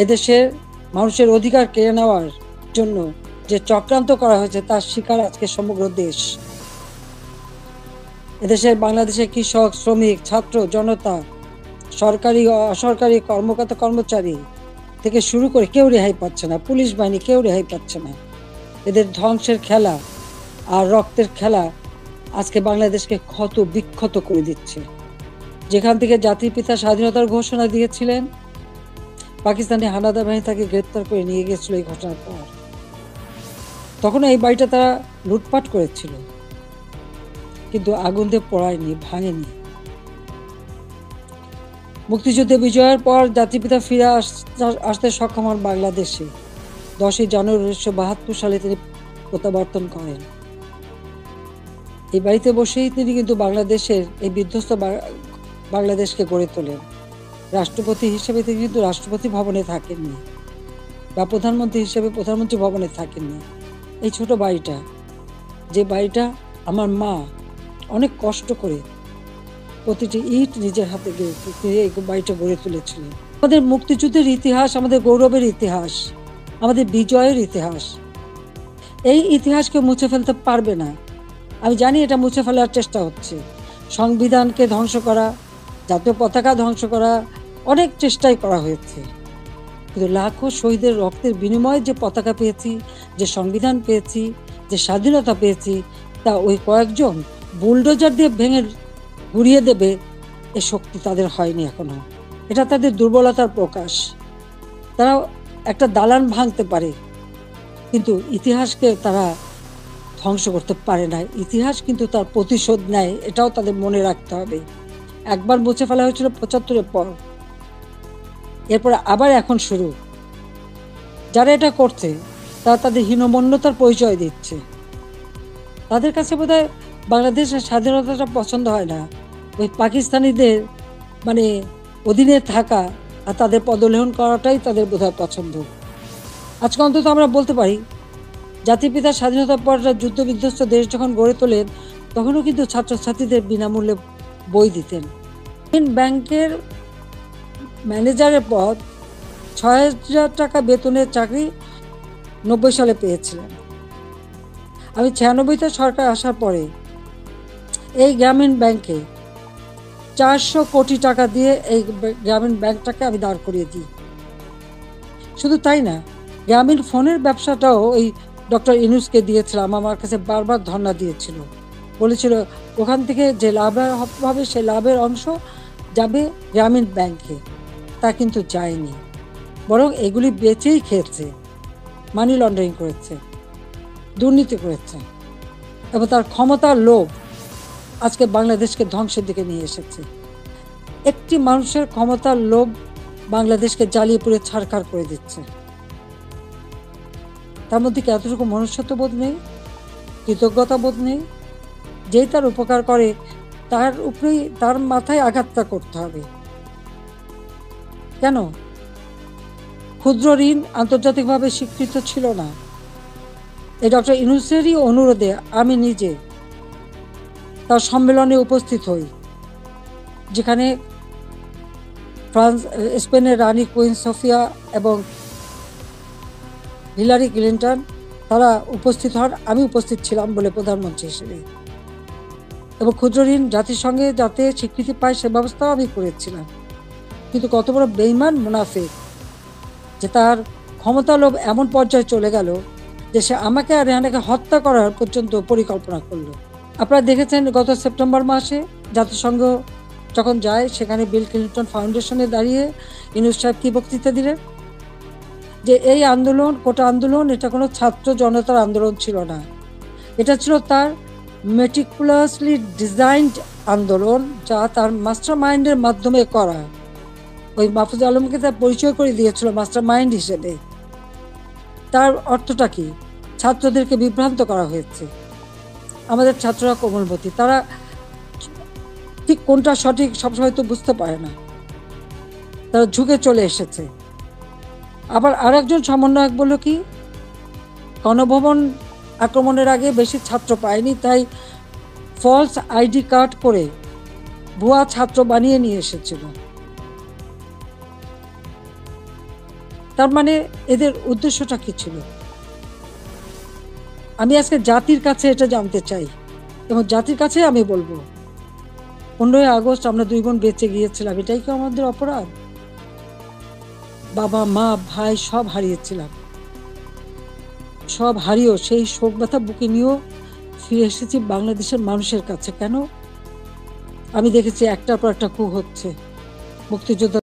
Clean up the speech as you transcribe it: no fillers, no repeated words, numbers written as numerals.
এদেশের মানুষের অধিকার কেড়ে নেওয়ার জন্য যে চক্রান্ত করা হয়েছে তার শিকার আজকে সমগ্র দেশ। এদেশের বাংলাদেশের কৃষক, শ্রমিক, ছাত্র, জনতা, সরকারি ও অসরকারি কর্মকর্তা কর্মচারী থেকে শুরু করে কেউ রেহাই পাচ্ছে না, পুলিশ বাহিনী কেউ রেহাই পাচ্ছে না। এদের ধ্বংসের খেলা আর রক্তের খেলা আজকে বাংলাদেশকে ক্ষত বিক্ষত করে দিচ্ছে। যেখান থেকে জাতির পিতা স্বাধীনতার ঘোষণা দিয়েছিলেন, পাকিস্তানি হানাদার বাহিনী তাকে গ্রেপ্তার করে নিয়ে গেছিল এই ঘটনার পর। তখন এই বাড়িটা তারা লুটপাট করেছিল, কিন্তু আগুন দিয়ে পোড়ায়নি, ভাঙেনি। মুক্তিযুদ্ধে বিজয়ের পর জাতিপিতা ফিরে আসতে সক্ষম হন বাংলাদেশে। 10ই জানুয়ারি 1972 সালে তিনি প্রত্যাবর্তন করেন। এই বাড়িতে বসেই তিনি কিন্তু বাংলাদেশের এই বিধ্বস্ত বাংলাদেশকে গড়ে তোলেন। রাষ্ট্রপতি হিসেবে তিনি কিন্তু রাষ্ট্রপতি ভবনে থাকেননি, বা প্রধানমন্ত্রী হিসেবে প্রধানমন্ত্রী ভবনে থাকেননি। এই ছোট বাড়িটা, যে বাড়িটা আমার মা অনেক কষ্ট করে প্রতিটি ইট নিজের হাতে এই বাড়িটা গড়ে তুলেছিলেন। আমাদের মুক্তিযুদ্ধের ইতিহাস, আমাদের গৌরবের ইতিহাস, আমাদের বিজয়ের ইতিহাস, এই ইতিহাসকে মুছে ফেলতে পারবে না। আমি জানি এটা মুছে ফেলার চেষ্টা হচ্ছে, সংবিধানকে ধ্বংস করা, জাতীয় পতাকা ধ্বংস করা, অনেক চেষ্টাই করা হয়েছে। কিন্তু লাখো শহীদের রক্তের বিনিময়ে যে পতাকা পেয়েছি, যে সংবিধান পেয়েছি, যে স্বাধীনতা পেয়েছি, তা ওই কয়েকজন বুলডোজার দিয়ে ভেঙে গুড়িয়ে দেবে এ শক্তি তাদের হয়নি এখনো। এটা তাদের দুর্বলতার প্রকাশ। তারা একটা দালান ভাঙতে পারে, কিন্তু ইতিহাসকে তারা ধ্বংস করতে পারে না। ইতিহাস কিন্তু তার প্রতিশোধ নেয়, এটাও তাদের মনে রাখতে হবে। একবার মুছে ফেলা হয়েছিল 75-এর পর, এরপরে আবার এখন শুরু। যারা এটা করছে তারা তাদের হীনমন্যতার পরিচয় দিচ্ছে। তাদের কাছে বোধহয় বাংলাদেশের স্বাধীনতাটা পছন্দ হয় না, ওই পাকিস্তানিদের অধীনে থাকা আর তাদের পদলেহন করাটাই তাদের বোধহয় পছন্দ। আজকে অন্তত আমরা বলতে পারি, জাতির পিতা স্বাধীনতার পর যুদ্ধ বিধ্বস্ত দেশ যখন গড়ে তোলেন, তখনও কিন্তু ছাত্রছাত্রীদের বিনামূল্যে বই দিতেন। ব্যাংকের ম্যানেজারের পদ 6,000 টাকা বেতনের চাকরি 90 সালে পেয়েছিলেন। আমি 96-তে সরকার আসার পরে এই গ্রামীণ ব্যাংকে 400 কোটি টাকা দিয়ে এই গ্রামীণ ব্যাংকটাকে আমি দাঁড় করিয়ে দিই। শুধু তাই না, গ্রামীণ ফোনের ব্যবসাটাও ওই ডক্টর ইউনূসকে দিয়েছিলাম। আমার কাছে বারবার ধর্ণা দিয়েছিল, বলেছিল ওখান থেকে যে লাভ হবে সেই লাভের অংশ যাবে গ্রামীণ ব্যাংকে। তা কিন্তু যায়নি, বরং এগুলি বেচেই খেয়েছে, মানি লন্ডারিং করেছে, দুর্নীতি করেছে, এবং তার ক্ষমতার লোভ আজকে বাংলাদেশকে ধ্বংসের দিকে নিয়ে এসেছে। একটি মানুষের ক্ষমতার লোভ বাংলাদেশকে জ্বালিয়ে পুড়ে ছারখার করে দিচ্ছে। তার মধ্যে কি এতটুকু মনুষ্যত্ববোধ নেই, কৃতজ্ঞতা বোধ নেই? যেই তার উপকার করে তার উপরেই, তার মাথায় আঘাতটা করতে হবে কেন? ক্ষুদ্র ঋণ আন্তর্জাতিকভাবে স্বীকৃত ছিল না। এই ডক্টর ইউনূসেরই অনুরোধে আমি নিজে তার সম্মেলনে উপস্থিত হই, যেখানে স্পেনের রানী কুইন সোফিয়া এবং হিলারি ক্লিন্টন তারা উপস্থিত হন। আমি উপস্থিত ছিলাম বলে প্রধানমন্ত্রী হিসেবে, এবং ক্ষুদ্র ঋণ জাতিসংঘে যাতে স্বীকৃতি পায় সে ব্যবস্থাও আমি করেছিলাম। কিন্তু কত বড় বেঈমান মুনাফিক যে তার ক্ষমতা লোভ এমন পর্যায়ে চলে গেল যে সে আমাকে আর রেহানাকে হত্যা করার পর্যন্ত পরিকল্পনা করলো। আপনারা দেখেছেন গত সেপ্টেম্বর মাসে জাতিসংঘ যখন যায়, সেখানে বিল ক্লিন্টন ফাউন্ডেশনে দাঁড়িয়ে ইউনূস সাহেব কি বক্তৃতা দিলেন, যে এই আন্দোলন, কোটা আন্দোলন, এটা কোনো ছাত্র জনতার আন্দোলন ছিল না, এটা ছিল তার মেটিকুলাসলি ডিজাইনড আন্দোলন, যা তার মাস্টার মাইন্ডের মাধ্যমে করা। ওই মাহফুজ আলমকে তার পরিচয় করে দিয়েছিল মাস্টার মাইন্ড হিসেবে। তার অর্থটা কি? ছাত্রদেরকে বিভ্রান্ত করা হয়েছে। আমাদের ছাত্ররা কোমলমতি, তারা ঠিক কোনটা সঠিক সবসময় তো বুঝতে পারে না, তারা ঝুঁকে চলে এসেছে। আবার আরেকজন সমন্বয়ক বলল কি, গণভবন আক্রমণের আগে বেশি ছাত্র পায়নি, তাই ফলস আইডি কার্ড করে ভুয়া ছাত্র বানিয়ে নিয়ে এসেছিল। তার মানে এদের উদ্দেশ্যটা কি ছিল? আমি আজকে জাতির কাছে এটা জানতে চাই এবং জাতির কাছে আমি বলবো 15ই আগস্ট আমরা 2 বোন বেঁচে গিয়েছিলাম, এটাই কি আমাদের অপরাধ? বাবা মা ভাই সব হারিয়েছিলাম, সব হারিয়েও সেই শোক ব্যথা বুকে নিয়েও ফিরে এসেছি বাংলাদেশের মানুষের কাছে। কেন? আমি দেখেছি একটার পর একটা কূপ হচ্ছে, মুক্তিযোদ্ধা